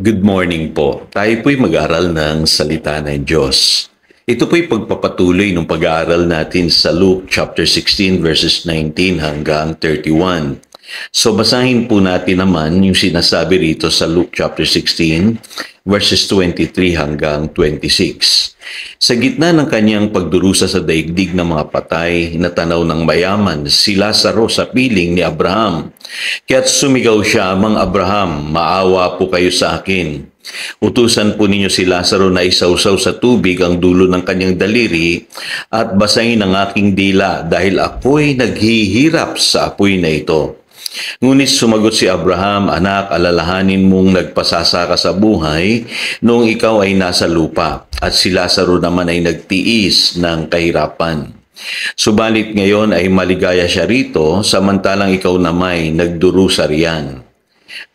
Good morning po. Tayo po'y mag-aral ng salita ng Diyos. Ito po'y pagpapatuloy ng pag-aaral natin sa Luke chapter 16 verses 19 hanggang 31. So basahin po natin naman yung sinasabi rito sa Luke chapter 16 verses 23 hanggang 26. Sa gitna ng kanyang pagdurusa sa daigdig ng mga patay, natanaw ng mayaman si Lazaro sa piling ni Abraham. Kaya't sumigaw siya, "Mang Abraham, maawa po kayo sa akin. Utusan po ninyo si Lazaro na isawsaw sa tubig ang dulo ng kanyang daliri at basahin ang aking dila dahil ako'y naghihirap sa apoy na ito." Ngunit sumagot si Abraham, "Anak, alalahanin mong nagpasasa ka sa buhay noong ikaw ay nasa lupa at si Lazaro naman ay nagtiis ng kahirapan. Subalit ngayon ay maligaya siya rito samantalang ikaw namay nagdurusa riyan.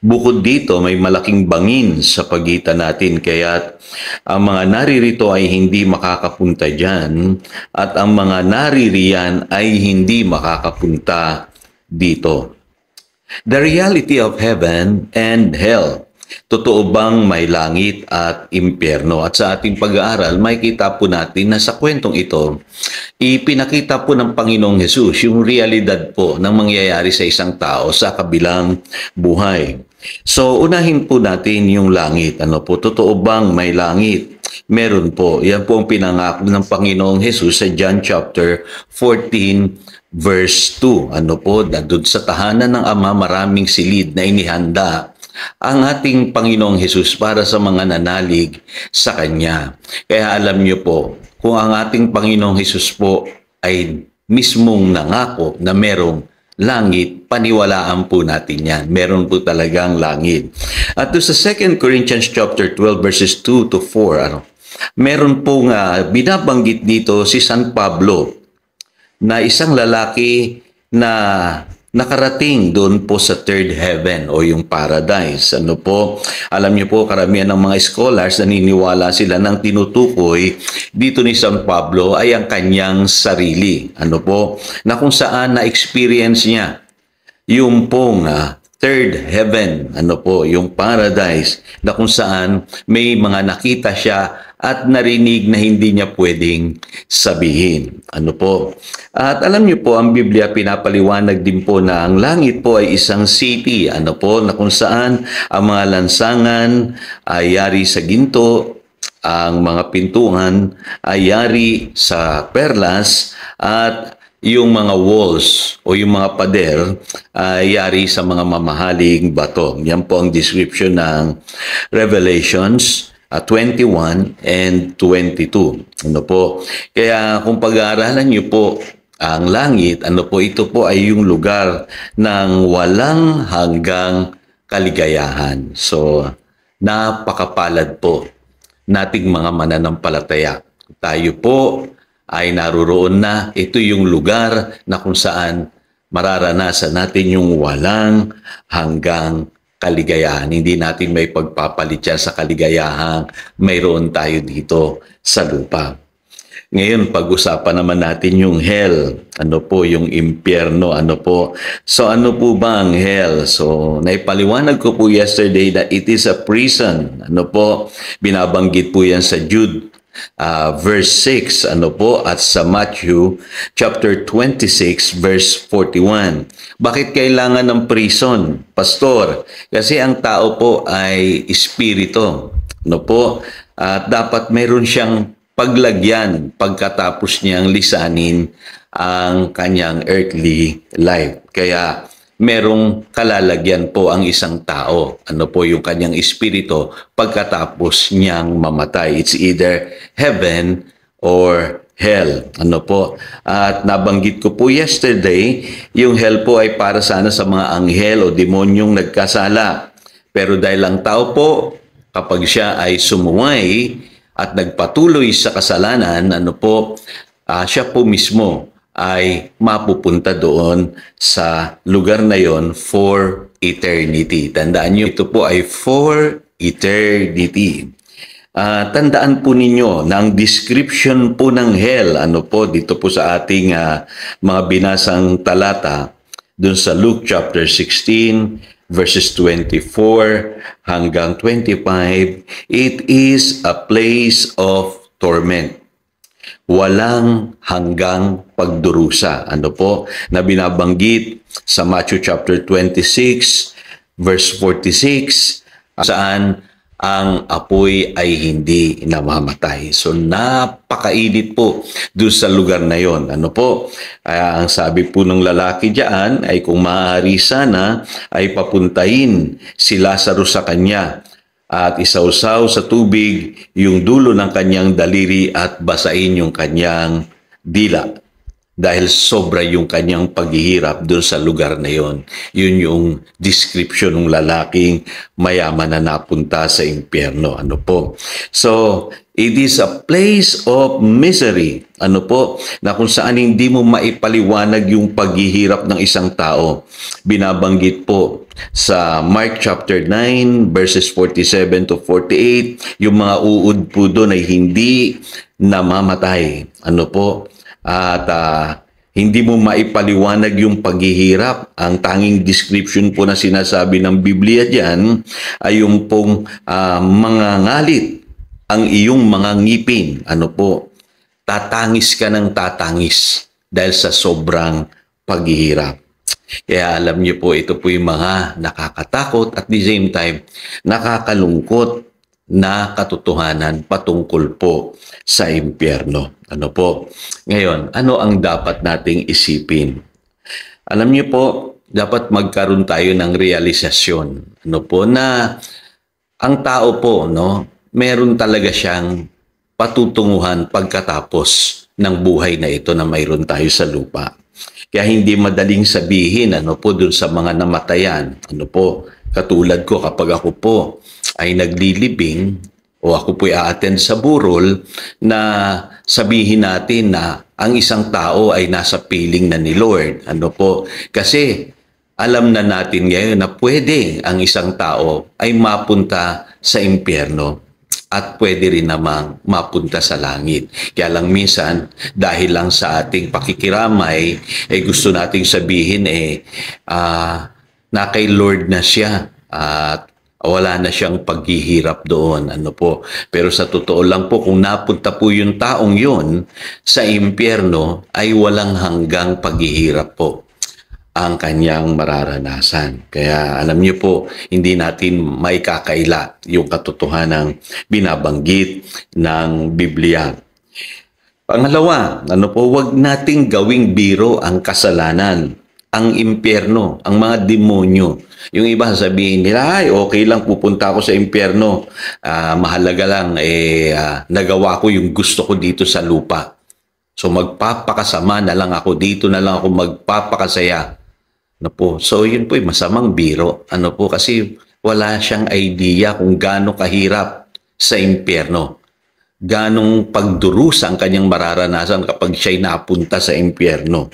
Bukod dito, may malaking bangin sa pagitan natin kaya't ang mga naririto ay hindi makakapunta dyan at ang mga naririyan ay hindi makakapunta dito." The reality of heaven and hell. Totoo bang may langit at impyerno? At sa ating pag-aaral, makikita po natin na sa kwentong ito, ipinakita po ng Panginoong Hesus yung realidad po ng mangyayari sa isang tao sa kabilang buhay. So, unahin po natin yung langit. Ano po? Totoo bang may langit? Meron po. Yan po ang pinangako ng Panginoong Hesus sa John chapter 14 verse 2. Ano po? Doon sa tahanan ng Ama, maraming silid na inihanda ang ating Panginoong Hesus para sa mga nanalig sa Kanya. Kaya alam niyo po, kung ang ating Panginoong Hesus po ay mismong nangako na merong langit, paniwalaan po natin yan. Meron po talagang langit. At doon sa 2 Corinthians chapter 12 verses 2 to 4, meron pong binabanggit dito si San Pablo na isang lalaki na nakarating doon po sa third heaven o yung paradise. Ano po? Alam niyo po, karamihan ng mga scholars naniniwala sila ng tinutukoy dito ni San Pablo ay ang kanyang sarili. Ano po? Na kung saan na-experience niya yung pong third heaven, ano po, yung paradise, na kung saan may mga nakita siya at narinig na hindi niya pwedeng sabihin. Ano po? At alam niyo po, ang Biblia pinapaliwanag din po na ang langit po ay isang city, ano po, na kung saan ang mga lansangan ay yari sa ginto, ang mga pintuan ay yari sa perlas, at yung mga walls o yung mga pader ay yari sa mga mamahaling bato. Yan po ang description ng Revelations 21 and 22. Ano po? Kaya kung pag-aaralan niyo po ang langit, ano po, ito po ay yung lugar ng walang hanggang kaligayahan. So, napakapalad po nating mga mananampalataya. Tayo po ay naroon na. Ito yung lugar na kung saan mararanasan natin yung walang hanggang kaligayahan. Hindi natin may pagpapalit yan sa kaligayahan mayroon tayo dito sa lupa. Ngayon, pag-usapan naman natin yung hell. Ano po, yung impyerno, ano po. So, ano po ba ang hell? So, naipaliwanag ko po yesterday that it is a prison. Ano po, binabanggit po yan sa Jude verse 6, ano po, at sa Matthew chapter 26 verse 41. Bakit kailangan ng prison, pastor? Kasi ang tao po ay espiritu, ano po, at dapat meron siyang paglagyan pagkatapos niyang lisanin ang kanyang earthly life. Kaya merong kalalagyan po ang isang tao. Ano po yung kanyang espiritu pagkatapos niyang mamatay. It's either heaven or hell. Ano po? At nabanggit ko po yesterday, yung hell po ay para sana sa mga anghel o demonyong nagkasala. Pero dahil ang tao po, kapag siya ay sumuway at nagpatuloy sa kasalanan, ano po, siya po mismo ay mapupunta doon sa lugar na yon for eternity. Tandaan niyo, ito po ay for eternity. Tandaan po ninyo na ang description po ng hell, ano po, dito po sa ating mga binasang talata, dun sa Luke chapter 16, verses 24 hanggang 25, it is a place of torment. Walang hanggang pagdurusa. Ano po? Na binabanggit sa Matthew chapter 26, verse 46, saan ang apoy ay hindi namamatay. So napakainit po doon sa lugar na yon. Ano po? Ang sabi po ng lalaki diyan ay kung maaari sana ay papuntahin si Lazarus sa kanya at isausaw sa tubig yung dulo ng kanyang daliri at basain yung kanyang dila. Dahil sobra yung kanyang paghihirap doon sa lugar na yon. Yun yung description ng lalaking mayaman na napunta sa impyerno. Ano po? So, it is a place of misery. Ano po? Na kung saan hindi mo maipaliwanag yung paghihirap ng isang tao. Binabanggit po sa Mark chapter 9 verses 47 to 48, yung mga uod po doon ay hindi namamatay. Ano po? At hindi mo maipaliwanag yung paghihirap. Ang tanging description po na sinasabi ng Biblia diyan ay yung pong mga ngalit ang iyong mga ngipin. Ano po? Tatangis ka ng tatangis dahil sa sobrang paghihirap. Kaya alam niyo po, ito po yung mga nakakatakot at the same time nakakalungkot na katotohanan patungkol po sa impyerno. Ano po? Ngayon, ano ang dapat nating isipin? Alam niyo po, dapat magkaroon tayo ng realisasyon. Ano po? Na ang tao po, no, meron talaga siyang patutunguhan pagkatapos ng buhay na ito na mayroon tayo sa lupa. Kaya hindi madaling sabihin, ano po, dun sa mga namatayan. Ano po? Katulad ko, kapag ako po ay naglilibing o ako po'y a-attend sa burol, na sabihin natin na ang isang tao ay nasa piling na ni Lord. Ano po? Kasi alam na natin ngayon na pwede ang isang tao ay mapunta sa impyerno at pwede rin namang mapunta sa langit. Kaya lang minsan, dahil lang sa ating pakikiramay, gusto nating sabihin na kay Lord na siya at wala na siyang paghihirap doon. Ano po? Pero sa totoo lang po, kung napunta po yung taong yun sa impyerno, ay walang hanggang paghihirap po ang kanyang mararanasan. Kaya alam niyo po, hindi natin may kakaila yung katotohanang binabanggit ng Biblia. Pangalawa, ano po, wag nating gawing biro ang kasalanan, ang impyerno, ang mga demonyo. Yung iba sabihin nila, ay okay lang pupunta ako sa impyerno. Mahalaga lang, nagawa ko yung gusto ko dito sa lupa. So magpapakasama na lang ako, dito na lang ako magpapakasaya. Ano po? So yun po yung masamang biro. Ano po? Kasi wala siyang idea kung gaano kahirap sa impyerno. Ganong pagdurusa ang kanyang mararanasan kapag siya'y napunta sa impyerno.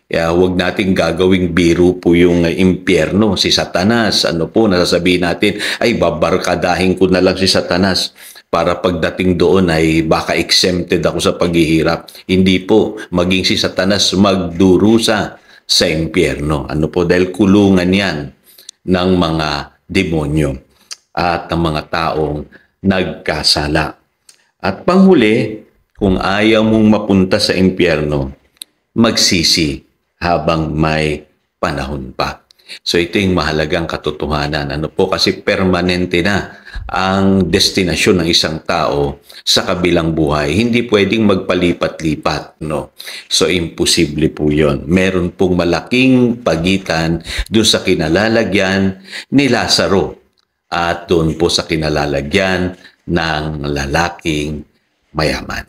Kaya huwag nating gagawing biro po yung impyerno, si Satanas. Ano po, nasasabihin natin, ay babarkadahin ko na lang si Satanas para pagdating doon ay baka exempted ako sa paghihirap. Hindi po, maging si Satanas magdurusa sa impyerno. Ano po, dahil kulungan yan ng mga demonyo at ng mga taong nagkasala. At panghuli, kung ayaw mong mapunta sa impyerno, magsisi habang may panahon pa. So ito yung mahalagang katotohanan. Ano po, kasi permanente na ang destinasyon ng isang tao sa kabilang buhay. Hindi pwedeng magpalipat-lipat, no? So imposible po yun. Meron pong malaking pagitan doon sa kinalalagyan ni Lazaro at doon po sa kinalalagyan ng lalaking mayaman.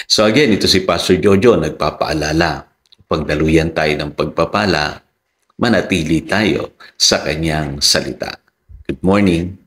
So again, ito si Pastor Jojo nagpapaalala. Pagdaluyan tayo ng pagpapala, manatili tayo sa kanyang salita. Good morning.